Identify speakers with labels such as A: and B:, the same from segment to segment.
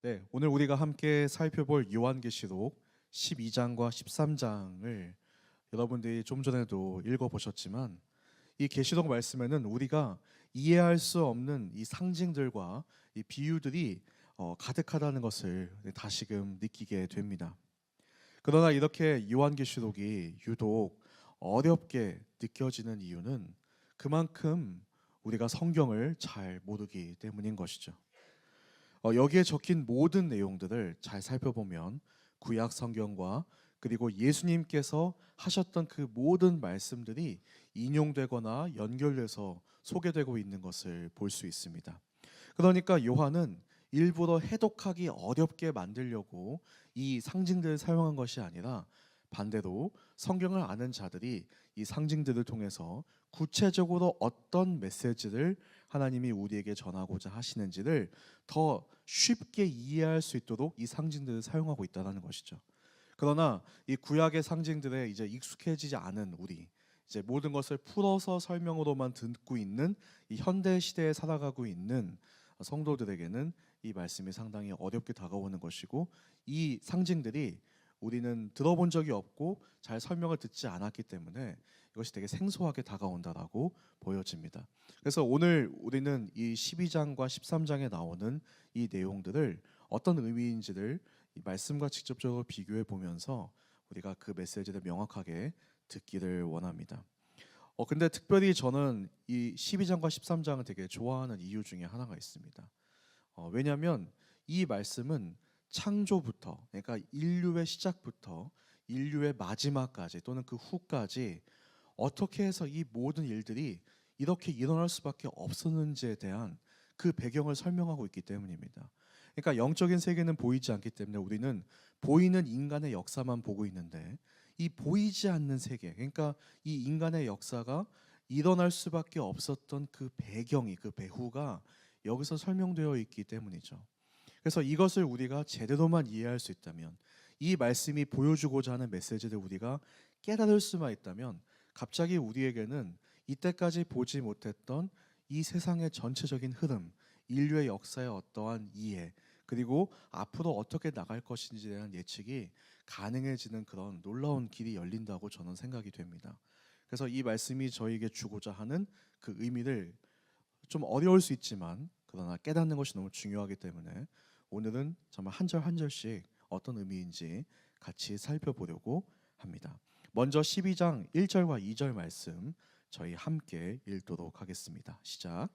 A: 네, 오늘 우리가 함께 살펴볼 요한계시록 12장과 13장을 여러분들이 좀 전에도 읽어보셨지만 이 계시록 말씀에는 우리가 이해할 수 없는 이 상징들과 이 비유들이 가득하다는 것을 다시금 느끼게 됩니다. 그러나 이렇게 요한계시록이 유독 어렵게 느껴지는 이유는 그만큼 우리가 성경을 잘 모르기 때문인 것이죠. 여기에 적힌 모든 내용들을 잘 살펴보면 구약 성경과 그리고 예수님께서 하셨던 그 모든 말씀들이 인용되거나 연결돼서 소개되고 있는 것을 볼 수 있습니다. 그러니까 요한은 일부러 해독하기 어렵게 만들려고 이 상징들을 사용한 것이 아니라 반대로 성경을 아는 자들이 이 상징들을 통해서 구체적으로 어떤 메시지를 하나님이 우리에게 전하고자 하시는지를 더 쉽게 이해할 수 있도록 이 상징들을 사용하고 있다는 것이죠. 그러나 이 구약의 상징들에 이제 익숙해지지 않은 우리, 이제 모든 것을 풀어서 설명으로만 듣고 있는 이 현대 시대에 살아가고 있는 성도들에게는 이 말씀이 상당히 어렵게 다가오는 것이고, 이 상징들이 우리는 들어본 적이 없고 잘 설명을 듣지 않았기 때문에 이것이 되게 생소하게 다가온다라고 보여집니다. 그래서 오늘 우리는 이 12장과 13장에 나오는 이 내용들을 어떤 의미인지를 이 말씀과 직접적으로 비교해 보면서 우리가 그 메시지를 명확하게 듣기를 원합니다. 근데 특별히 저는 이 12장과 13장을 되게 좋아하는 이유 중에 하나가 있습니다. 왜냐하면 이 말씀은 창조부터, 그러니까 인류의 시작부터 인류의 마지막까지 또는 그 후까지 어떻게 해서 이 모든 일들이 이렇게 일어날 수밖에 없었는지에 대한 그 배경을 설명하고 있기 때문입니다. 그러니까 영적인 세계는 보이지 않기 때문에 우리는 보이는 인간의 역사만 보고 있는데, 이 보이지 않는 세계, 그러니까 이 인간의 역사가 일어날 수밖에 없었던 그 배경이, 그 배후가 여기서 설명되어 있기 때문이죠. 그래서 이것을 우리가 제대로만 이해할 수 있다면, 이 말씀이 보여주고자 하는 메시지를 우리가 깨달을 수만 있다면, 갑자기 우리에게는 이때까지 보지 못했던 이 세상의 전체적인 흐름, 인류의 역사의 어떠한 이해, 그리고 앞으로 어떻게 나갈 것인지에 대한 예측이 가능해지는 그런 놀라운 길이 열린다고 저는 생각이 됩니다. 그래서 이 말씀이 저에게 주고자 하는 그 의미를, 좀 어려울 수 있지만 그러나 깨닫는 것이 너무 중요하기 때문에 오늘은 정말 한 절 한 절씩 어떤 의미인지 같이 살펴보려고 합니다. 먼저 12장 1절과 2절 말씀 저희 함께 읽도록 하겠습니다. 시작.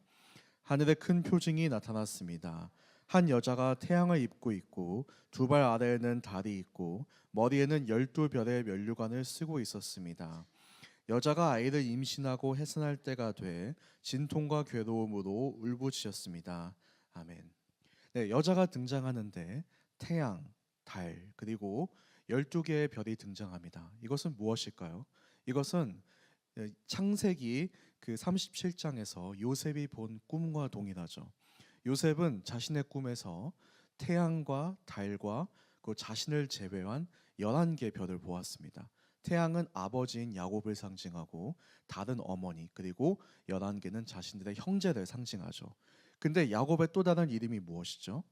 A: 하늘에 큰 표징이 나타났습니다. 한 여자가 태양을 입고 있고 두 발 아래에는 달이 있고 머리에는 12별의 면류관을 쓰고 있었습니다. 여자가 아이를 임신하고 해산할 때가 돼 진통과 괴로움으로 울부짖었습니다. 아멘. 네, 여자가 등장하는데 태양, 달, 그리고 12개의 별이 등장합니다. 이것은 무엇일까요? 이것은 창세기 그 37장에서 요셉이 본 꿈과 동일하죠. 요셉은 자신의 꿈에서 태양과 달과 그 자신을 제외한 11개 별을 보았습니다. 태양은 아버지인 야곱을 상징하고, 달은 어머니, 그리고 11개는 자신들의 형제를 상징하죠. 근데 야곱의 또 다른 이름이 무엇이죠?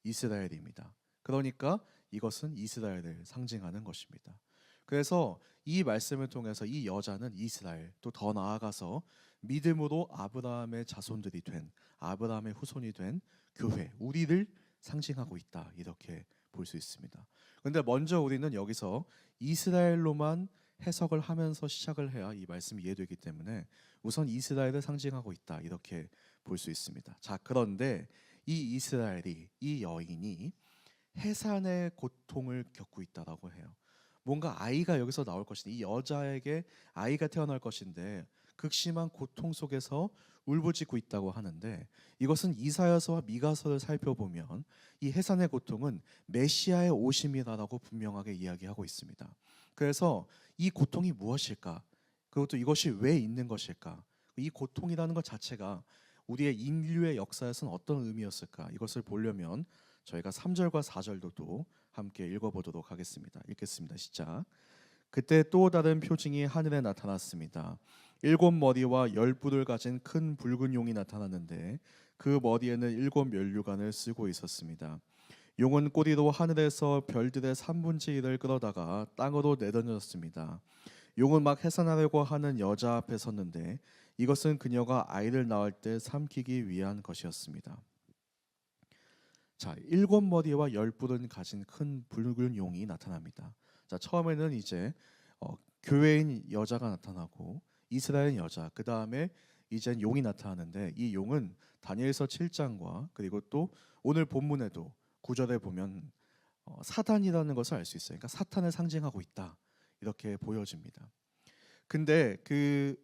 A: 이스라엘입니다. 그러니까 이것은 이스라엘을 상징하는 것입니다. 그래서 이 말씀을 통해서 이 여자는 이스라엘, 또 더 나아가서 믿음으로 아브라함의 자손들이 된, 아브라함의 후손이 된 교회, 우리를 상징하고 있다, 이렇게 볼 수 있습니다. 그런데 먼저 우리는 여기서 이스라엘로만 해석을 하면서 시작을 해야 이 말씀이 이해되기 때문에 우선 이스라엘을 상징하고 있다, 이렇게 볼 수 있습니다. 자, 그런데 이 이스라엘이, 이 여인이 해산의 고통을 겪고 있다라고 해요. 뭔가 아이가 여기서 나올 것인데, 이 여자에게 아이가 태어날 것인데 극심한 고통 속에서 울부짖고 있다고 하는데, 이것은 이사야서와 미가서를 살펴보면 이 해산의 고통은 메시아의 오심이라고 분명하게 이야기하고 있습니다. 그래서 이 고통이 무엇일까? 그리고 또 이것이 왜 있는 것일까? 이 고통이라는 것 자체가 우리의 인류의 역사에서는 어떤 의미였을까? 이것을 보려면 저희가 3절과 4절도 또 함께 읽어보도록 하겠습니다. 읽겠습니다. 시작. 그때 또 다른 표징이 하늘에 나타났습니다. 7머리와 10뿔을 가진 큰 붉은 용이 나타났는데 그 머리에는 7면류관을 쓰고 있었습니다. 용은 꼬리로 하늘에서 별들의 3분의 1을 끌어다가 땅으로 내던졌습니다. 용은 막 해산하려고 하는 여자 앞에 섰는데 이것은 그녀가 아이를 낳을 때 삼키기 위한 것이었습니다. 자, 7머리와 10뿔은 가진 큰 붉은 용이 나타납니다. 자, 처음에는 이제 교회인 여자가 나타나고 이스라엘 여자, 그 다음에 이젠 용이 나타나는데 이 용은 다니엘서 7장과 그리고 또 오늘 본문에도 9절에 보면 사단이라는 것을 알 수 있어요. 그러니까 사탄을 상징하고 있다 이렇게 보여집니다. 근데 그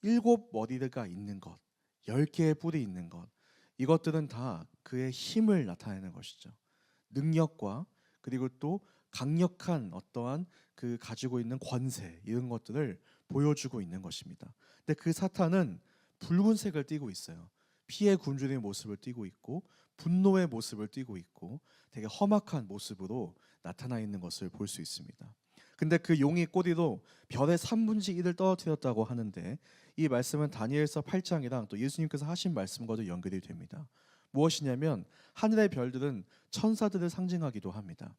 A: 7머리가 있는 것, 10개의 뿔이 있는 것, 이것들은 다 그의 힘을 나타내는 것이죠. 능력과 그리고 또 강력한 어떠한 그 가지고 있는 권세 이런 것들을 보여주고 있는 것입니다. 근데 그 사탄은 붉은색을 띠고 있어요. 피의 굶주린 모습을 띠고 있고 분노의 모습을 띠고 있고 되게 험악한 모습으로 나타나 있는 것을 볼 수 있습니다. 근데 그 용이 꼬리로 별의 3분의 1을 떨어뜨렸다고 하는데 이 말씀은 다니엘서 8장이랑 또 예수님께서 하신 말씀과도 연결이 됩니다. 무엇이냐면 하늘의 별들은 천사들을 상징하기도 합니다.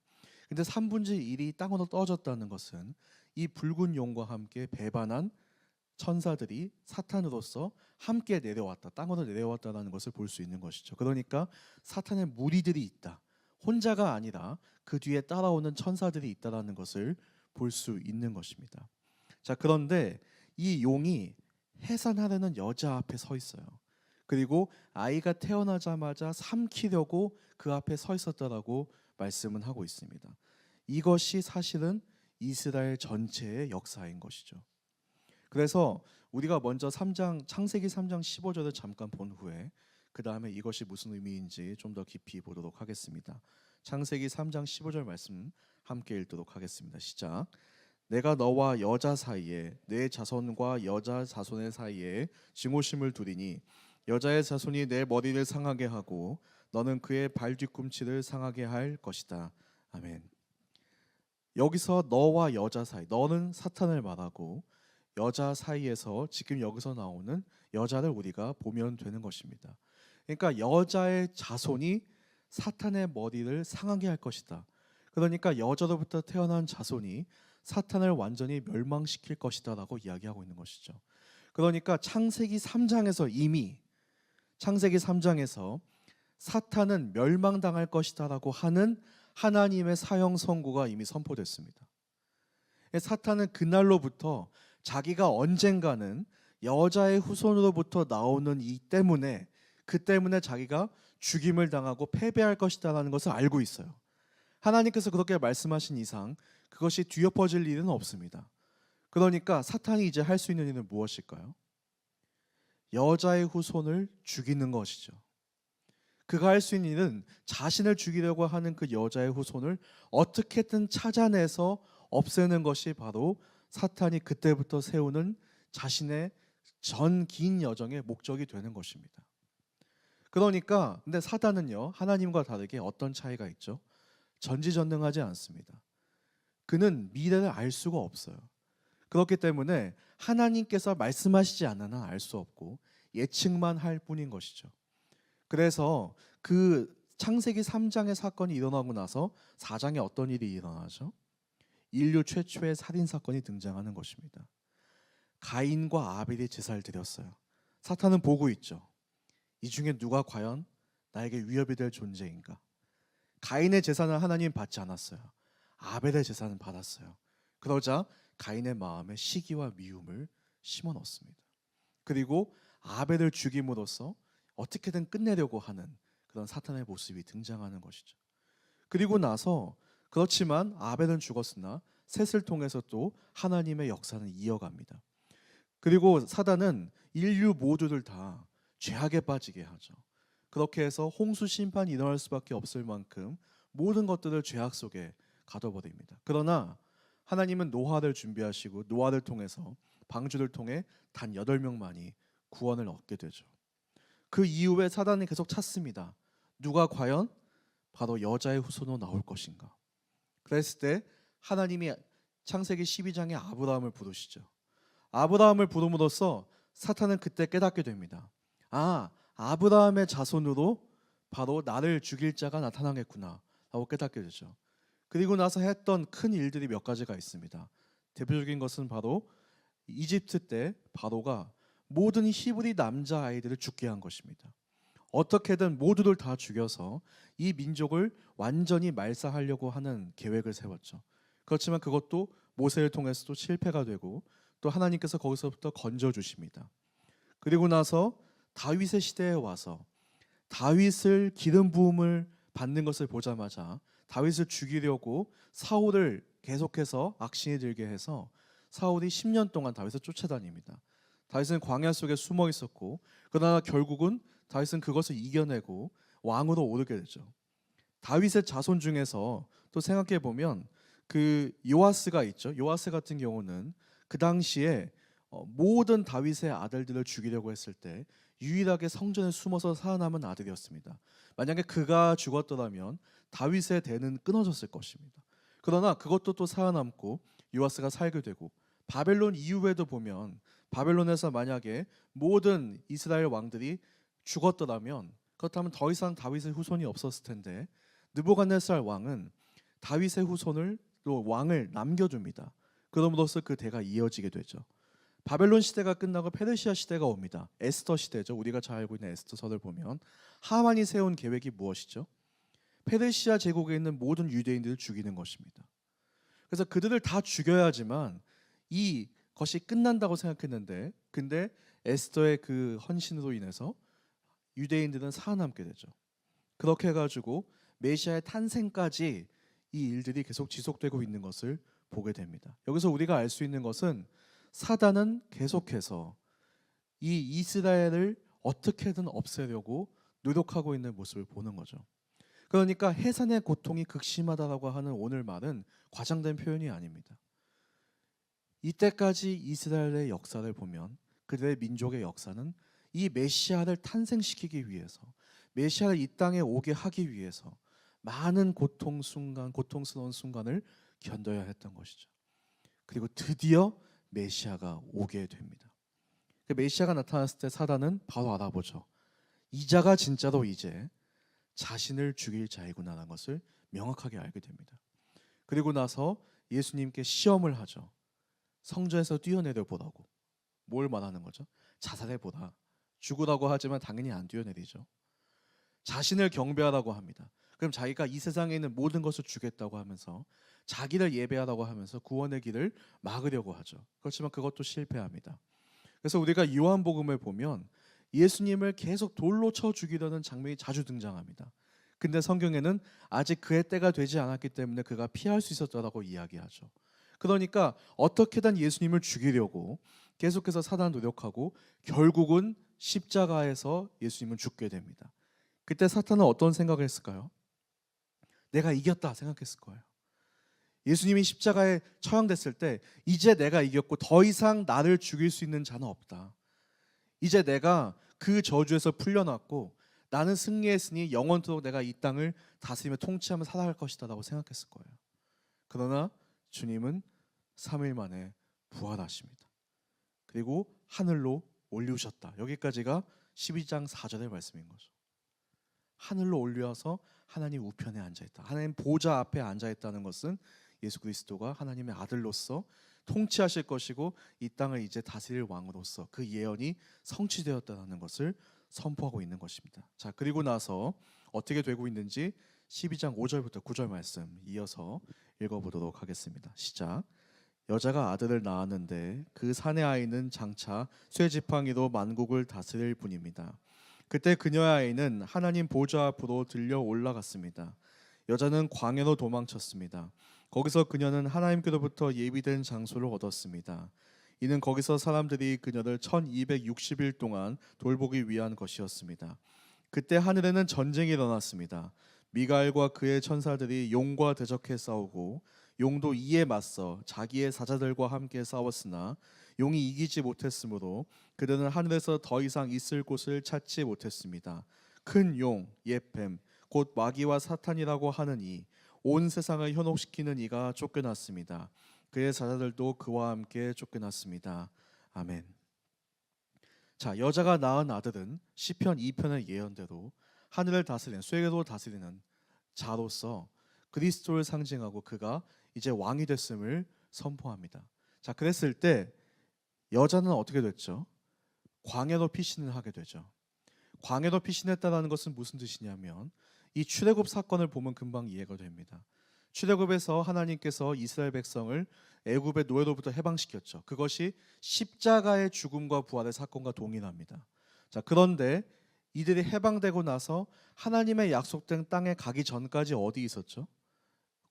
A: 근데 3분의 1이 땅으로 떨어졌다는 것은 이 붉은 용과 함께 배반한 천사들이 사탄으로서 함께 내려왔다, 땅으로 내려왔다는 것을 볼 수 있는 것이죠. 그러니까 사탄의 무리들이 있다, 혼자가 아니라 그 뒤에 따라오는 천사들이 있다라는 것을 볼 수 있는 것입니다. 자, 그런데 이 용이 해산하려는 여자 앞에 서 있어요. 그리고 아이가 태어나자마자 삼키려고 그 앞에 서 있었다라고 말씀은 하고 있습니다. 이것이 사실은 이스라엘 전체의 역사인 것이죠. 그래서 우리가 먼저 창세기 3장 15절을 잠깐 본 후에 그 다음에 이것이 무슨 의미인지 좀 더 깊이 보도록 하겠습니다. 창세기 3장 15절 말씀 함께 읽도록 하겠습니다. 시작. 내가 너와 여자 사이에 내 자손과 여자 자손의 사이에 증오심을 두리니 여자의 자손이 내 머리를 상하게 하고 너는 그의 발 뒤꿈치를 상하게 할 것이다. 아멘. 여기서 너와 여자 사이, 너는 사탄을 말하고 여자 사이에서 지금 여기서 나오는 여자를 우리가 보면 되는 것입니다. 그러니까 여자의 자손이 사탄의 머리를 상하게 할 것이다. 그러니까 여자로부터 태어난 자손이 사탄을 완전히 멸망시킬 것이다라고 이야기하고 있는 것이죠. 그러니까 창세기 3장에서 이미 창세기 3장에서 사탄은 멸망당할 것이다라고 하는 하나님의 사형 선고가 이미 선포됐습니다. 사탄은 그날로부터 자기가 언젠가는 여자의 후손으로부터 나오는 이 때문에 그 때문에 자기가 죽임을 당하고 패배할 것이다라는 것을 알고 있어요. 하나님께서 그렇게 말씀하신 이상 그것이 뒤엎어질 일은 없습니다. 그러니까 사탄이 이제 할 수 있는 일은 무엇일까요? 여자의 후손을 죽이는 것이죠. 그가 할 수 있는 일은 자신을 죽이려고 하는 그 여자의 후손을 어떻게든 찾아내서 없애는 것이 바로 사탄이 그때부터 세우는 자신의 전 긴 여정의 목적이 되는 것입니다. 그러니까 근데 사탄은요, 하나님과 다르게 어떤 차이가 있죠? 전지전능하지 않습니다. 그는 미래를 알 수가 없어요. 그렇기 때문에 하나님께서 말씀하시지 않는 한 알 수 없고 예측만 할 뿐인 것이죠. 그래서 그 창세기 3장의 사건이 일어나고 나서 4장에 어떤 일이 일어나죠? 인류 최초의 살인 사건이 등장하는 것입니다. 가인과 아벨이 제사를 드렸어요. 사탄은 보고 있죠. 이 중에 누가 과연 나에게 위협이 될 존재인가? 가인의 제사는 하나님 받지 않았어요. 아벨의 제사는 받았어요. 그러자 가인의 마음에 시기와 미움을 심어 넣습니다. 그리고 아벨을 죽임으로써 어떻게든 끝내려고 하는 그런 사탄의 모습이 등장하는 것이죠. 그리고 나서 그렇지만 아벨은 죽었으나 셋을 통해서 또 하나님의 역사는 이어갑니다. 그리고 사단은 인류 모두를 다 죄악에 빠지게 하죠. 그렇게 해서 홍수 심판이 일어날 수밖에 없을 만큼 모든 것들을 죄악 속에 가둬버립니다. 그러나 하나님은 노아를 준비하시고 노아를 통해서 방주를 통해 단 8명만이 구원을 얻게 되죠. 그 이후에 사단이 계속 찾습니다. 누가 과연 바로 여자의 후손으로 나올 것인가? 그랬을 때 하나님이 창세기 12장에 아브라함을 부르시죠. 아브라함을 부름으로써 사탄은 그때 깨닫게 됩니다. 아, 아브라함의 자손으로 바로 나를 죽일 자가 나타나겠구나 라고 깨닫게 되죠. 그리고 나서 했던 큰 일들이 몇 가지가 있습니다. 대표적인 것은 바로 이집트 때 바로가 모든 히브리 남자 아이들을 죽게 한 것입니다. 어떻게든 모두를 다 죽여서 이 민족을 완전히 말살하려고 하는 계획을 세웠죠. 그렇지만 그것도 모세를 통해서도 실패가 되고 또 하나님께서 거기서부터 건져 주십니다. 그리고 나서 다윗의 시대에 와서 다윗을 기름 부음을 받는 것을 보자마자 다윗을 죽이려고 사울을 계속해서 악신이 들게 해서 사울이 10년 동안 다윗을 쫓아다닙니다. 다윗은 광야 속에 숨어 있었고 그러나 결국은 다윗은 그것을 이겨내고 왕으로 오르게 되죠. 다윗의 자손 중에서 또 생각해 보면 그 요아스가 있죠. 요아스 같은 경우는 그 당시에 모든 다윗의 아들들을 죽이려고 했을 때 유일하게 성전에 숨어서 살아남은 아들이었습니다. 만약에 그가 죽었더라면 다윗의 대는 끊어졌을 것입니다. 그러나 그것도 또 살아남고 요아스가 살게 되고 바벨론 이후에도 보면 바벨론에서 만약에 모든 이스라엘 왕들이 죽었더라면 그렇다면 더 이상 다윗의 후손이 없었을 텐데 느부갓네살 왕은 다윗의 후손을 또 왕을 남겨줍니다. 그럼으로써 그 대가 이어지게 되죠. 바벨론 시대가 끝나고 페르시아 시대가 옵니다. 에스더 시대죠. 우리가 잘 알고 있는 에스더서를 보면 하만이 세운 계획이 무엇이죠? 페르시아 제국에 있는 모든 유대인들을 죽이는 것입니다. 그래서 그들을 다 죽여야지만 이 것이 끝난다고 생각했는데 근데 에스더의 그 헌신으로 인해서 유대인들은 살아남게 되죠. 그렇게 해가지고 메시아의 탄생까지 이 일들이 계속 지속되고 있는 것을 보게 됩니다. 여기서 우리가 알 수 있는 것은 사단은 계속해서 이 이스라엘을 어떻게든 없애려고 노력하고 있는 모습을 보는 거죠. 그러니까 해산의 고통이 극심하다라고 하는 오늘 말은 과장된 표현이 아닙니다. 이때까지 이스라엘의 역사를 보면 그들의 민족의 역사는 이 메시아를 탄생시키기 위해서 메시아를 이 땅에 오게 하기 위해서 많은 고통스러운 순간을 견뎌야 했던 것이죠. 그리고 드디어 메시아가 오게 됩니다. 그 메시아가 나타났을 때 사단은 바로 알아보죠. 이자가 진짜로 이제 자신을 죽일 자이구나라는 것을 명확하게 알게 됩니다. 그리고 나서 예수님께 시험을 하죠. 성전에서 뛰어내려 보라고. 뭘 말하는 거죠? 자살해 보라. 죽으라고 하지만 당연히 안 뛰어내리죠. 자신을 경배하라고 합니다. 그럼 자기가 이 세상에 있는 모든 것을 주겠다고 하면서 자기를 예배하라고 하면서 구원의 길을 막으려고 하죠. 그렇지만 그것도 실패합니다. 그래서 우리가 요한복음을 보면 예수님을 계속 돌로 쳐 죽이려는 장면이 자주 등장합니다. 근데 성경에는 아직 그의 때가 되지 않았기 때문에 그가 피할 수 있었다라고 이야기하죠. 그러니까 어떻게든 예수님을 죽이려고 계속해서 사단 노력하고 결국은 십자가에서 예수님은 죽게 됩니다. 그때 사탄은 어떤 생각을 했을까요? 내가 이겼다 생각했을 거예요. 예수님이 십자가에 처형됐을 때 이제 내가 이겼고 더 이상 나를 죽일 수 있는 자는 없다. 이제 내가 그 저주에서 풀려났고 나는 승리했으니 영원토록 내가 이 땅을 다스리며 통치하며 살아갈 것이다 라고 생각했을 거예요. 그러나 주님은 3일 만에 부활하십니다. 그리고 하늘로 올리우셨다. 여기까지가 12장 4절의 말씀인 거죠. 하늘로 올려서 하나님 우편에 앉아있다. 하나님 보좌 앞에 앉아있다는 것은 예수 그리스도가 하나님의 아들로서 통치하실 것이고 이 땅을 이제 다스릴 왕으로서 그 예언이 성취되었다는 것을 선포하고 있는 것입니다. 자, 그리고 나서 어떻게 되고 있는지 12장 5절부터 9절 말씀 이어서 읽어보도록 하겠습니다. 시작. 여자가 아들을 낳았는데 그 사내 아이는 장차 쇠지팡이로 만국을 다스릴 분입니다. 그때 그녀의 아이는 하나님 보좌 앞으로 들려 올라갔습니다. 여자는 광야로 도망쳤습니다. 거기서 그녀는 하나님께로부터 예비된 장소를 얻었습니다. 이는 거기서 사람들이 그녀를 1260일 동안 돌보기 위한 것이었습니다. 그때 하늘에는 전쟁이 일어났습니다. 미가엘과 그의 천사들이 용과 대적해 싸우고 용도 이에 맞서 자기의 사자들과 함께 싸웠으나 용이 이기지 못했으므로 그들은 하늘에서 더 이상 있을 곳을 찾지 못했습니다. 큰 용, 옛뱀, 곧 마귀와 사탄이라고 하는 이, 온 세상을 현혹시키는 이가 쫓겨났습니다. 그의 사자들도 그와 함께 쫓겨났습니다. 아멘. 자, 여자가 낳은 아들은 시편 2편의 예언대로 하늘을 다스리는 쇠로 다스리는 자로서 그리스도를 상징하고 그가 이제 왕이 됐음을 선포합니다. 자, 그랬을 때 여자는 어떻게 됐죠? 광야로 피신을 하게 되죠. 광야로 피신했다는 것은 무슨 뜻이냐면 이 출애굽 사건을 보면 금방 이해가 됩니다. 출애굽에서 하나님께서 이스라엘 백성을 애굽의 노예로부터 해방시켰죠. 그것이 십자가의 죽음과 부활의 사건과 동일합니다. 자, 그런데 이들이 해방되고 나서 하나님의 약속된 땅에 가기 전까지 어디 있었죠?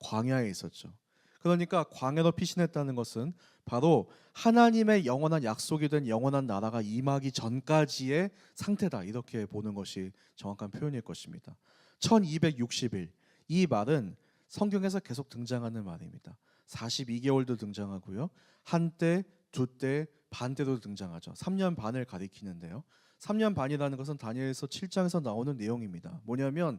A: 광야에 있었죠. 그러니까 광야로 피신했다는 것은 바로 하나님의 영원한 약속이 된 영원한 나라가 임하기 전까지의 상태다, 이렇게 보는 것이 정확한 표현일 것입니다. 1260일, 이 말은 성경에서 계속 등장하는 말입니다. 42개월도 등장하고요, 한때, 두때, 반때도 등장하죠. 3년 반을 가리키는데요, 3년 반이라는 것은 다니엘서 7장에서 나오는 내용입니다. 뭐냐면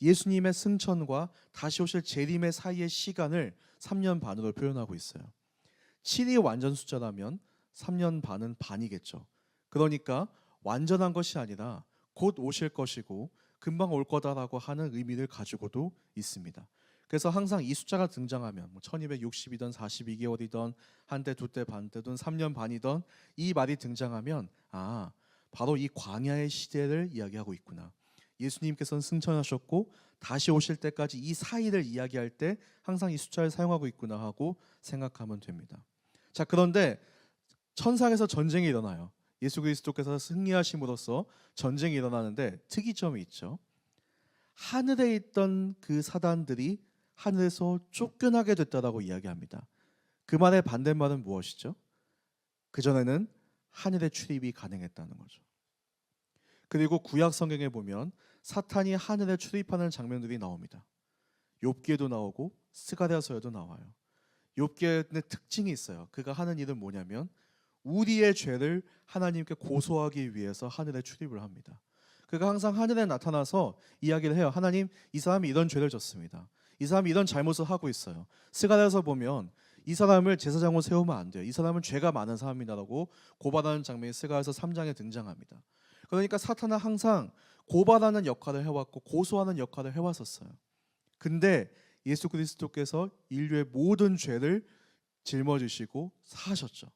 A: 예수님의 승천과 다시 오실 재림의 사이의 시간을 3년 반으로 표현하고 있어요. 7이 완전 숫자라면 3년 반은 반이겠죠. 그러니까 완전한 것이 아니라 곧 오실 것이고 금방 올 거다라고 하는 의미를 가지고도 있습니다. 그래서 항상 이 숫자가 등장하면 1260이든 42개월이든 한때, 두때, 반때든 3년 반이든 이 말이 등장하면 바로 이 광야의 시대를 이야기하고 있구나. 예수님께서는 승천하셨고 다시 오실 때까지 이 사이를 이야기할 때 항상 이 숫자를 사용하고 있구나 하고 생각하면 됩니다. 자, 그런데 천상에서 전쟁이 일어나요. 예수 그리스도께서 승리하심으로써 전쟁이 일어나는데 특이점이 있죠. 하늘에 있던 그 사단들이 하늘에서 쫓겨나게 됐다라고 이야기합니다. 그 말의 반대말은 무엇이죠? 그전에는 하늘의 출입이 가능했다는 거죠. 그리고 구약 성경에 보면 사탄이 하늘에 출입하는 장면들이 나옵니다. 욥기에도 나오고 스가랴서에도 나와요. 욥기의 특징이 있어요. 그가 하는 일은 뭐냐면 우리의 죄를 하나님께 고소하기 위해서 하늘에 출입을 합니다. 그가 항상 하늘에 나타나서 이야기를 해요. 하나님, 이 사람이 이런 죄를 졌습니다. 이 사람이 이런 잘못을 하고 있어요. 스가랴서 보면 이 사람을 제사장으로 세우면 안 돼요. 이 사람은 죄가 많은 사람이다라고 고발하는 장면이 스가랴서 3장에 등장합니다. 그러니까 사탄은 항상 고발하는 역할을 해왔고 고소하는 역할을 해왔었어요. 근데 예수 그리스도께서 인류의 모든 죄를 짊어지시고 사하셨죠.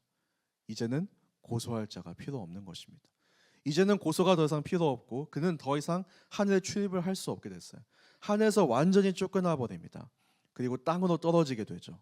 A: 이제는 고소할 자가 필요 없는 것입니다. 이제는 고소가 더 이상 필요 없고 그는 더 이상 하늘에 출입을 할 수 없게 됐어요. 하늘에서 완전히 쫓겨나 버립니다. 그리고 땅으로 떨어지게 되죠.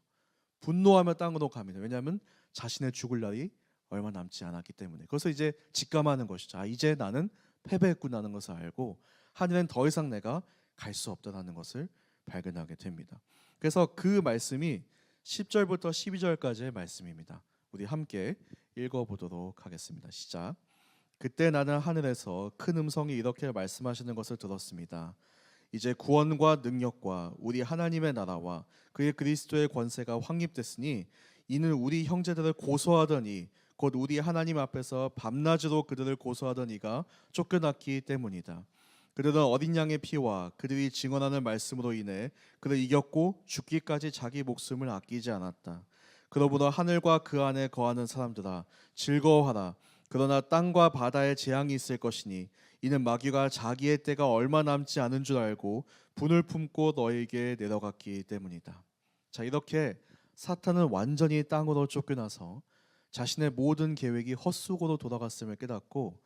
A: 분노하며 땅으로 갑니다. 왜냐하면 자신의 죽을 날이 얼마 남지 않았기 때문에. 그래서 이제 직감하는 것이죠. 이제 나는 패배했구나는 것을 알고 하늘엔 더 이상 내가 갈 수 없다는 것을 발견하게 됩니다. 그래서 그 말씀이 10절부터 12절까지의 말씀입니다. 우리 함께 읽어보도록 하겠습니다. 시작. 그때 나는 하늘에서 큰 음성이 이렇게 말씀하시는 것을 들었습니다. 이제 구원과 능력과 우리 하나님의 나라와 그의 그리스도의 권세가 확립됐으니 이는 우리 형제들을 고소하더니 곧 우리 하나님 앞에서 밤낮으로 그들을 고소하던 이가 쫓겨났기 때문이다. 그들은 어린 양의 피와 그들이 증언하는 말씀으로 인해 그를 이겼고 죽기까지 자기 목숨을 아끼지 않았다. 그러므로 하늘과 그 안에 거하는 사람들아 즐거워하라. 그러나 땅과 바다에 재앙이 있을 것이니 이는 마귀가 자기의 때가 얼마 남지 않은 줄 알고 분을 품고 너에게 내려갔기 때문이다. 자, 이렇게 사탄은 완전히 땅으로 쫓겨나서 자신의 모든 계획이 헛수고로 돌아갔음을 깨닫고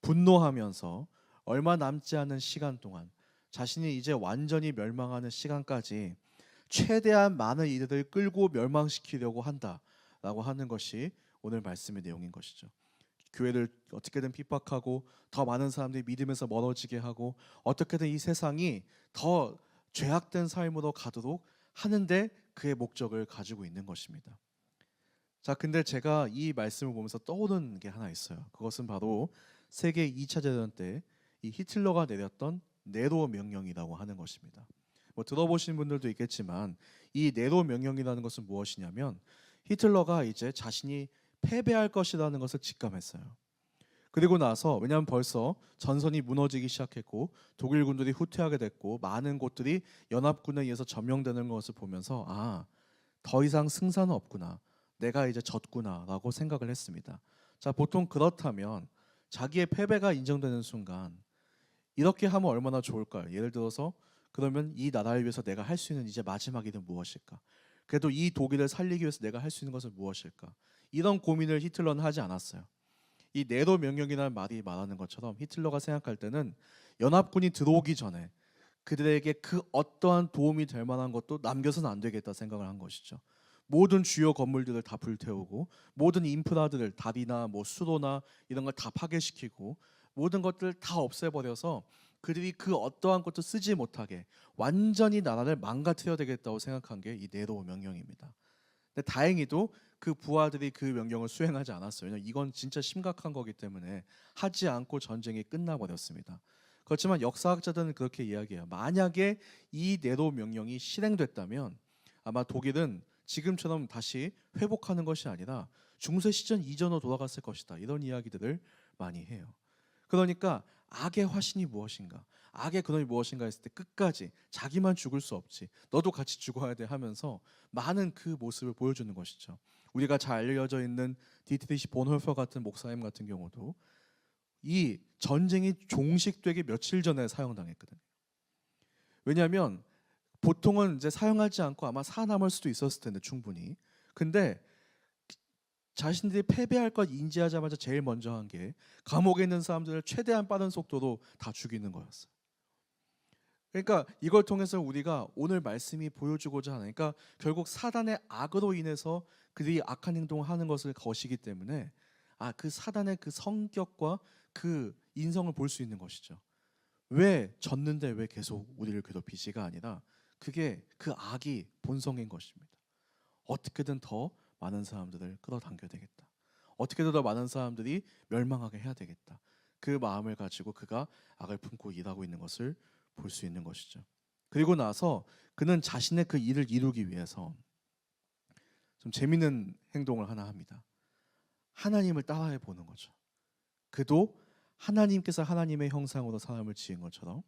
A: 분노하면서 얼마 남지 않은 시간 동안 자신이 이제 완전히 멸망하는 시간까지 최대한 많은 이들을 끌고 멸망시키려고 한다라고 하는 것이 오늘 말씀의 내용인 것이죠. 교회를 어떻게든 핍박하고 더 많은 사람들이 믿음에서 멀어지게 하고 어떻게든 이 세상이 더 죄악된 삶으로 가도록 하는데 그의 목적을 가지고 있는 것입니다. 자, 근데 제가 이 말씀을 보면서 떠오르는 게 하나 있어요. 그것은 바로 세계 2차 대전 때 이 히틀러가 내렸던 네로 명령이라고 하는 것입니다. 들어보신 분들도 있겠지만 이 네로 명령이라는 것은 무엇이냐면 히틀러가 이제 자신이 패배할 것이라는 것을 직감했어요. 그리고 나서 왜냐하면 벌써 전선이 무너지기 시작했고 독일 군들이 후퇴하게 됐고 많은 곳들이 연합군에 의해서 점령되는 것을 보면서 더 이상 승산은 없구나. 내가 이제 졌구나라고 생각을 했습니다. 자, 보통 그렇다면 자기의 패배가 인정되는 순간 이렇게 하면 얼마나 좋을까요? 예를 들어서 그러면 이 나라를 위해서 내가 할 수 있는 이제 마지막 일은 무엇일까? 그래도 이 독일을 살리기 위해서 내가 할 수 있는 것은 무엇일까? 이런 고민을 히틀러는 하지 않았어요. 이 네로 명령이라는 말이 말하는 것처럼 히틀러가 생각할 때는 연합군이 들어오기 전에 그들에게 그 어떠한 도움이 될 만한 것도 남겨서는 안 되겠다 생각을 한 것이죠. 모든 주요 건물들을 다 불태우고 모든 인프라들을 다리나 뭐 수로나 이런 걸 다 파괴시키고 모든 것들을 다 없애버려서 그들이 그 어떠한 것도 쓰지 못하게 완전히 나라를 망가뜨려야 되겠다고 생각한 게 이 네로 명령입니다. 근데 다행히도 그 부하들이 그 명령을 수행하지 않았어요. 왜냐하면 이건 진짜 심각한 거기 때문에 하지 않고 전쟁이 끝나버렸습니다. 그렇지만 역사학자들은 그렇게 이야기해요. 만약에 이 네로 명령이 실행됐다면 아마 독일은 지금처럼 다시 회복하는 것이 아니라 중세 시전 이전으로 돌아갔을 것이다. 이런 이야기들을 많이 해요. 그러니까 악의 화신이 무엇인가? 악의 근원이 무엇인가 했을 때 끝까지 자기만 죽을 수 없지. 너도 같이 죽어야 돼 하면서 많은 그 모습을 보여주는 것이죠. 우리가 잘 알려져 있는 디트리시 본홀퍼 같은 목사님 같은 경우도 이 전쟁이 종식되기 며칠 전에 사형당했거든요. 왜냐하면 보통은 이제 사용하지 않고 아마 살아남을 수도 있었을 텐데 충분히. 근데 자신들이 패배할 것 인지하자마자 제일 먼저 한 게 감옥에 있는 사람들을 최대한 빠른 속도로 다 죽이는 거였어요. 그러니까 이걸 통해서 우리가 오늘 말씀이 보여주고자 하는, 그러니까 결국 사단의 악으로 인해서 그들이 악한 행동을 하는 것을 것이기 때문에 그 사단의 그 성격과 그 인성을 볼 수 있는 것이죠. 왜 졌는데 왜 계속 우리를 괴롭히지가 아니라 그게 그 악이 본성인 것입니다. 어떻게든 더 많은 사람들을 끌어당겨야 되겠다. 어떻게든 더 많은 사람들이 멸망하게 해야 되겠다. 그 마음을 가지고 그가 악을 품고 일하고 있는 것을 볼 수 있는 것이죠. 그리고 나서 그는 자신의 그 일을 이루기 위해서 좀 재밌는 행동을 하나 합니다. 하나님을 따라해 보는 거죠. 그도 하나님께서 하나님의 형상으로 사람을 지은 것처럼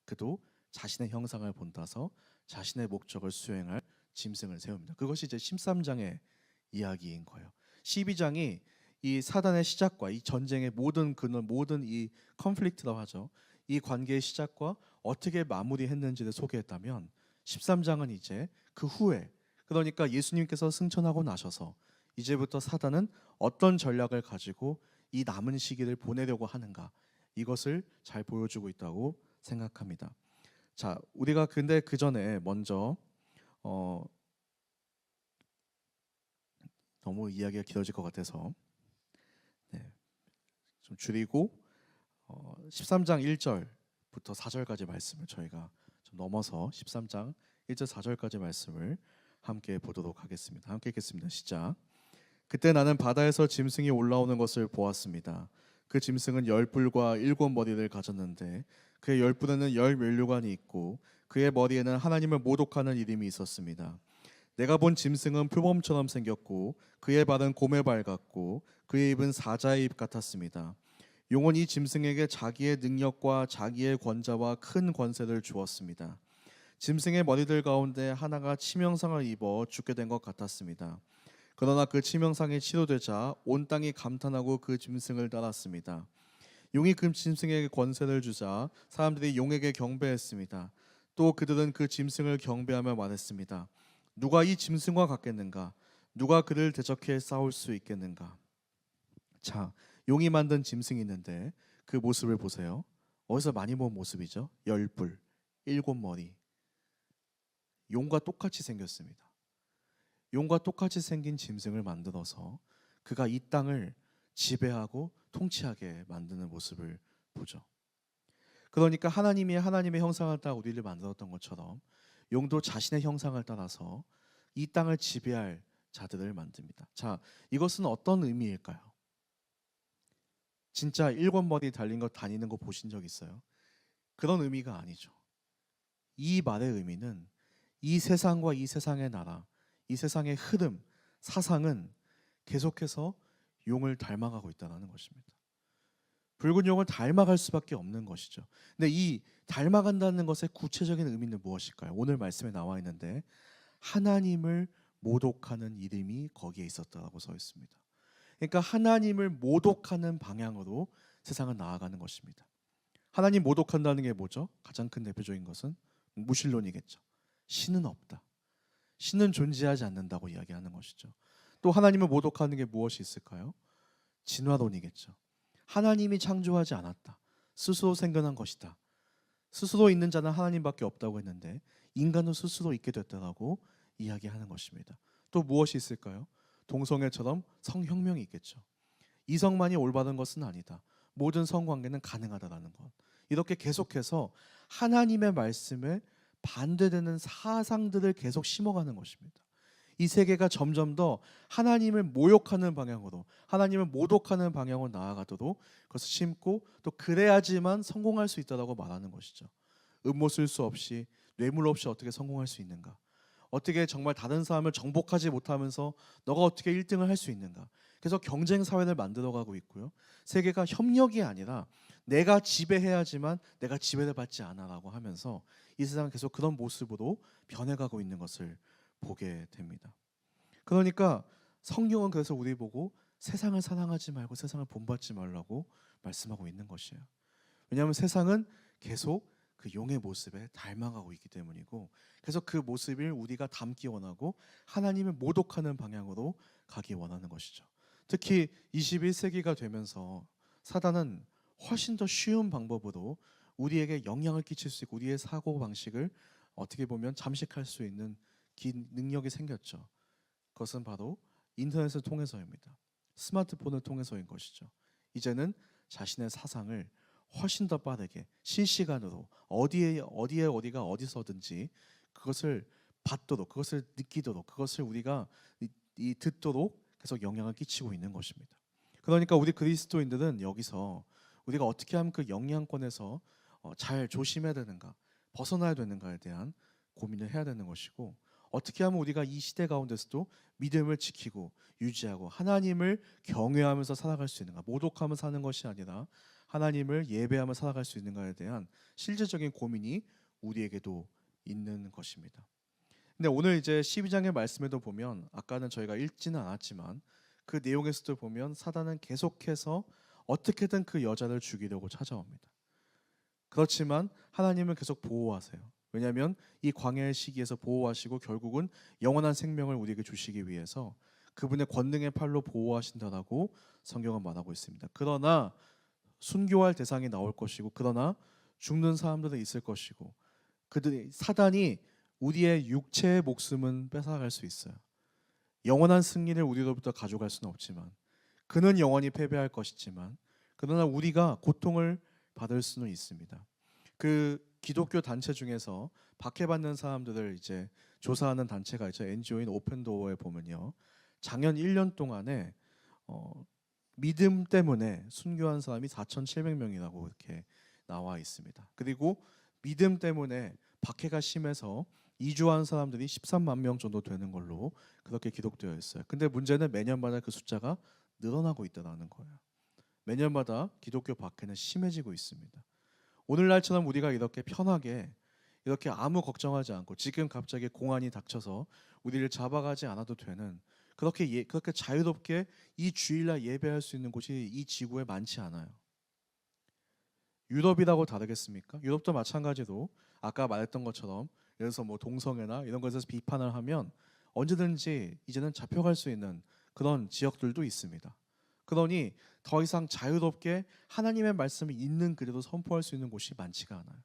A: 그도 자신의 형상을 본따서 자신의 목적을 수행할 짐승을 세웁니다. 그것이 이제 13장의 이야기인 거예요. 12장이 이 사단의 시작과 이 전쟁의 모든 근원, 모든 이 컨플릭트라고 하죠. 이 관계의 시작과 어떻게 마무리했는지를 소개했다면 13장은 이제 그 후에, 그러니까 예수님께서 승천하고 나셔서 이제부터 사단은 어떤 전략을 가지고 이 남은 시기를 보내려고 하는가, 이것을 잘 보여주고 있다고 생각합니다. 자, 우리가 근데 그 전에 먼저 너무 이야기가 길어질 것 같아서 좀 줄이고 13장 1절부터 4절까지 말씀을 저희가 좀 넘어서 13장 1절 4절까지 말씀을 함께 보도록 하겠습니다. 함께 읽겠습니다. 시작. 그때 나는 바다에서 짐승이 올라오는 것을 보았습니다. 그 짐승은 10뿔과 7머리를 가졌는데 그의 10뿔에는 10면류관이 있고 그의 머리에는 하나님을 모독하는 이름이 있었습니다. 내가 본 짐승은 표범처럼 생겼고 그의 발은 곰의 발 같고 그의 입은 사자의 입 같았습니다. 용은 이 짐승에게 자기의 능력과 자기의 권자와 큰 권세를 주었습니다. 짐승의 머리들 가운데 하나가 치명상을 입어 죽게 된 것 같았습니다. 그러나 그 치명상이 치료되자 온 땅이 감탄하고 그 짐승을 따랐습니다. 용이 그 짐승에게 권세를 주자 사람들이 용에게 경배했습니다. 또 그들은 그 짐승을 경배하며 말했습니다. 누가 이 짐승과 같겠는가? 누가 그를 대적해 싸울 수 있겠는가? 자, 용이 만든 짐승이 있는데 그 모습을 보세요. 어디서 많이 본 모습이죠? 10뿔, 7머리. 용과 똑같이 생겼습니다. 용과 똑같이 생긴 짐승을 만들어서 그가 이 땅을 지배하고 통치하게 만드는 모습을 보죠. 그러니까 하나님이 하나님의 형상을 따라 우리를 만들었던 것처럼 용도 자신의 형상을 따라서 이 땅을 지배할 자들을 만듭니다. 자, 이것은 어떤 의미일까요? 진짜 7머리 달린 거 다니는 거 보신 적 있어요? 그런 의미가 아니죠. 이 말의 의미는 이 세상과 이 세상의 나라, 이 세상의 흐름, 사상은 계속해서 용을 닮아가고 있다는 것입니다. 붉은 용을 닮아갈 수밖에 없는 것이죠. 근데 이 닮아간다는 것의 구체적인 의미는 무엇일까요? 오늘 말씀에 나와 있는데 하나님을 모독하는 이름이 거기에 있었다고 써 있습니다. 그러니까 하나님을 모독하는 방향으로 세상은 나아가는 것입니다. 하나님 모독한다는 게 뭐죠? 가장 큰 대표적인 것은 무신론이겠죠. 신은 없다. 신은 존재하지 않는다고 이야기하는 것이죠. 또 하나님을 모독하는 게 무엇이 있을까요? 진화론이겠죠. 하나님이 창조하지 않았다. 스스로 생겨난 것이다. 스스로 있는 자는 하나님밖에 없다고 했는데 인간은 스스로 있게 됐다라고 이야기하는 것입니다. 또 무엇이 있을까요? 동성애처럼 성혁명이 있겠죠. 이성만이 올바른 것은 아니다. 모든 성관계는 가능하다라는 것. 이렇게 계속해서 하나님의 말씀에 반대되는 사상들을 계속 심어가는 것입니다. 이 세계가 점점 더 하나님을 모욕하는 방향으로, 하나님을 모독하는 방향으로 나아가도록 그것을 심고, 또 그래야지만 성공할 수 있다고 말하는 것이죠. 음모 쓸 수 없이, 뇌물 없이 어떻게 성공할 수 있는가? 어떻게 정말 다른 사람을 정복하지 못하면서 너가 어떻게 1등을 할 수 있는가? 그래서 경쟁 사회를 만들어가고 있고요. 세계가 협력이 아니라 내가 지배해야지만 내가 지배를 받지 않아라고 하면서 이 세상은 계속 그런 모습으로 변해가고 있는 것을 보게 됩니다. 그러니까 성경은 그래서 우리 보고 세상을 사랑하지 말고 세상을 본받지 말라고 말씀하고 있는 것이에요. 왜냐하면 세상은 계속 그 용의 모습에 닮아가고 있기 때문이고, 그래서 그 모습을 우리가 담기 원하고 하나님을 모독하는 방향으로 가기 원하는 것이죠. 특히 21세기가 되면서 사단은 훨씬 더 쉬운 방법으로 우리에게 영향을 끼칠 수 있고 우리의 사고 방식을 어떻게 보면 잠식할 수 있는 능력이 생겼죠. 그것은 바로 인터넷을 통해서입니다. 스마트폰을 통해서인 것이죠. 이제는 자신의 사상을 훨씬 더 빠르게 실시간으로 어디가 어디서든지 그것을 받도록, 그것을 느끼도록, 그것을 우리가 듣도록 계속 영향을 끼치고 있는 것입니다. 그러니까 우리 그리스도인들은 여기서 우리가 어떻게 하면 그 영향권에서 잘 조심해야 되는가, 벗어나야 되는가에 대한 고민을 해야 되는 것이고, 어떻게 하면 우리가 이 시대 가운데서도 믿음을 지키고 유지하고 하나님을 경외하면서 살아갈 수 있는가, 모독하며 사는 것이 아니라 하나님을 예배하며 살아갈 수 있는가에 대한 실질적인 고민이 우리에게도 있는 것입니다. 근데 오늘 이제 12장의 말씀에도 보면, 아까는 저희가 읽지는 않았지만 그 내용에서도 보면 사단은 계속해서 어떻게든 그 여자를 죽이려고 찾아옵니다. 그렇지만 하나님은 계속 보호하세요. 왜냐하면 이 광야의 시기에서 보호하시고 결국은 영원한 생명을 우리에게 주시기 위해서 그분의 권능의 팔로 보호하신다라고 성경은 말하고 있습니다. 그러나 순교할 대상이 나올 것이고, 그러나 죽는 사람들은 있을 것이고, 사단이 우리의 육체의 목숨은 뺏어갈 수 있어요. 영원한 승리를 우리로부터 가져갈 수는 없지만, 그는 영원히 패배할 것이지만, 그러나 우리가 고통을 받을 수는 있습니다. 그 기독교 단체 중에서 박해받는 사람들을 이제 조사하는 단체가 있죠. NGO인 오픈도어에 보면요, 작년 1년 동안에 믿음 때문에 순교한 사람이 4,700명이라고 이렇게 나와 있습니다. 그리고 믿음 때문에 박해가 심해서 이주한 사람들이 13만 명 정도 되는 걸로 그렇게 기록되어 있어요. 근데 문제는 매년마다 그 숫자가 늘어나고 있다는 거예요. 매년마다 기독교 박해는 심해지고 있습니다. 오늘날처럼 우리가 이렇게 편하게, 이렇게 아무 걱정하지 않고 지금 갑자기 공안이 닥쳐서 우리를 잡아가지 않아도 되는, 그렇게 자유롭게 이 주일날 예배할 수 있는 곳이 이 지구에 많지 않아요. 유럽이라고 다르겠습니까? 유럽도 마찬가지로 아까 말했던 것처럼, 예를 들어서 뭐 동성애나 이런 것에서 비판을 하면 언제든지 이제는 잡혀갈 수 있는 그런 지역들도 있습니다. 그러니 더 이상 자유롭게 하나님의 말씀을 있는 그대로 선포할 수 있는 곳이 많지가 않아요.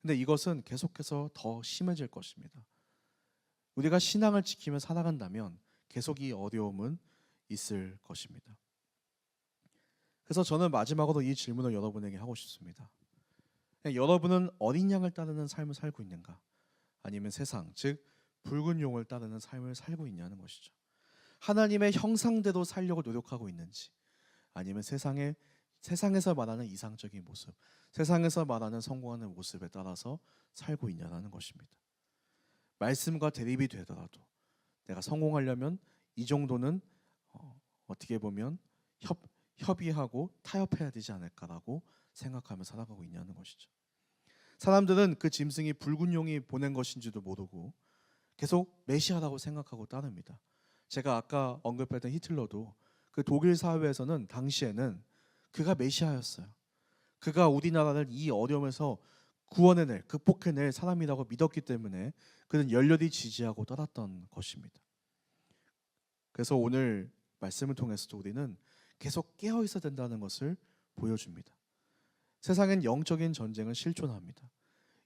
A: 근데 이것은 계속해서 더 심해질 것입니다. 우리가 신앙을 지키며 살아간다면 계속 이 어려움은 있을 것입니다. 그래서 저는 마지막으로 이 질문을 여러분에게 하고 싶습니다. 여러분은 어린 양을 따르는 삶을 살고 있는가? 아니면 세상, 즉 붉은 용을 따르는 삶을 살고 있냐는 것이죠. 하나님의 형상대로 살려고 노력하고 있는지, 아니면 세상에서 말하는 이상적인 모습, 세상에서 말하는 성공하는 모습에 따라서 살고 있냐는 것입니다. 말씀과 대립이 되더라도 내가 성공하려면 이 정도는 어떻게 보면 협의하고 타협해야 되지 않을까라고 생각하며 살아가고 있냐는 것이죠. 사람들은 그 짐승이 붉은 용이 보낸 것인지도 모르고 계속 메시아라고 생각하고 따릅니다. 제가 아까 언급했던 히틀러도 그 독일 사회에서는 당시에는 그가 메시아였어요. 그가 우리나라를 이 어려움에서 구원해낼, 극복해낼 사람이라고 믿었기 때문에 그는 열렬히 지지하고 따랐던 것입니다. 그래서 오늘 말씀을 통해서도 우리는 계속 깨어 있어야 된다는 것을 보여줍니다. 세상엔 영적인 전쟁은 실존합니다.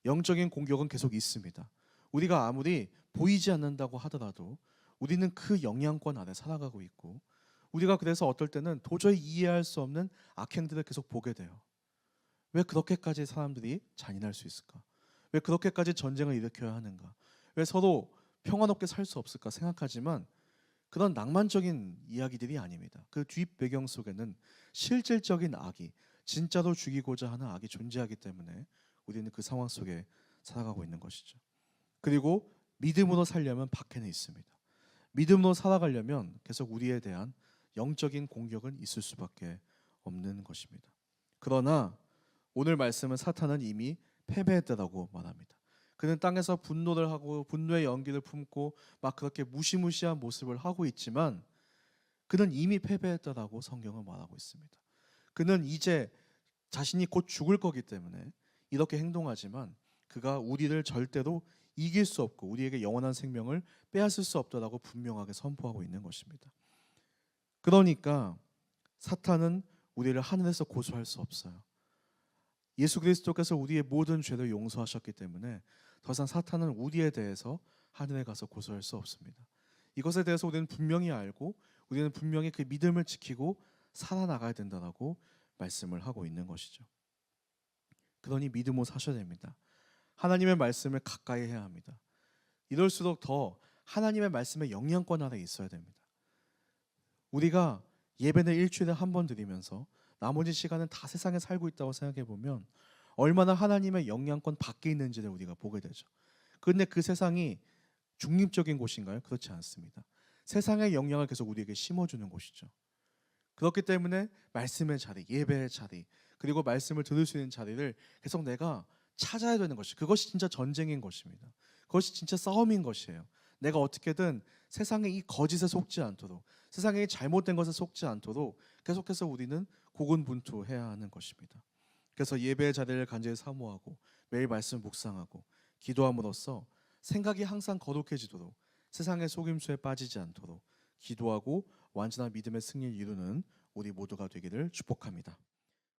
A: 영적인 공격은 계속 있습니다. 우리가 아무리 보이지 않는다고 하더라도 우리는 그 영향권 아래 살아가고 있고, 우리가 그래서 어떨 때는 도저히 이해할 수 없는 악행들을 계속 보게 돼요. 왜 그렇게까지 사람들이 잔인할 수 있을까? 왜 그렇게까지 전쟁을 일으켜야 하는가? 왜 서로 평화롭게 살 수 없을까 생각하지만, 그런 낭만적인 이야기들이 아닙니다. 그 뒷 배경 속에는 실질적인 악이, 진짜로 죽이고자 하는 악이 존재하기 때문에 우리는 그 상황 속에 살아가고 있는 것이죠. 그리고 믿음으로 살려면 박해는 있습니다. 믿음으로 살아가려면 계속 우리에 대한 영적인 공격은 있을 수밖에 없는 것입니다. 그러나 오늘 말씀은 사탄은 이미 패배했다고 말합니다. 그는 땅에서 분노를 하고 분노의 연기를 품고 막 그렇게 무시무시한 모습을 하고 있지만, 그는 이미 패배했다라고 성경은 말하고 있습니다. 그는 이제 자신이 곧 죽을 거기 때문에 이렇게 행동하지만, 그가 우리를 절대로 이길 수 없고 우리에게 영원한 생명을 빼앗을 수 없다라고 분명하게 선포하고 있는 것입니다. 그러니까 사탄은 우리를 하늘에서 고소할 수 없어요. 예수 그리스도께서 우리의 모든 죄를 용서하셨기 때문에 더 이상 사탄은 우리에 대해서 하늘에 가서 고소할 수 없습니다. 이것에 대해서 우리는 분명히 알고, 우리는 분명히 그 믿음을 지키고 살아나가야 된다라고 말씀을 하고 있는 것이죠. 그러니 믿음으로 사셔야 됩니다. 하나님의 말씀을 가까이 해야 합니다. 이럴수록 더 하나님의 말씀의 영향권 아래 있어야 됩니다. 우리가 예배는 일주일에 한 번 드리면서 나머지 시간은 다 세상에 살고 있다고 생각해 보면 얼마나 하나님의 영향권 밖에 있는지를 우리가 보게 되죠. 그런데 그 세상이 중립적인 곳인가요? 그렇지 않습니다. 세상의 영향을 계속 우리에게 심어주는 곳이죠. 그렇기 때문에 말씀의 자리, 예배의 자리, 그리고 말씀을 들을 수 있는 자리를 계속 내가 찾아야 되는 것이, 그것이 진짜 전쟁인 것입니다. 그것이 진짜 싸움인 것이에요. 내가 어떻게든 세상의 이 거짓에 속지 않도록, 세상의 잘못된 것에 속지 않도록 계속해서 우리는 고군분투해야 하는 것입니다. 그래서 예배의 자리를 간절히 사모하고 매일 말씀 묵상하고 기도함으로써 생각이 항상 거룩해지도록, 세상의 속임수에 빠지지 않도록 기도하고 완전한 믿음의 승리를 이루는 우리 모두가 되기를 축복합니다.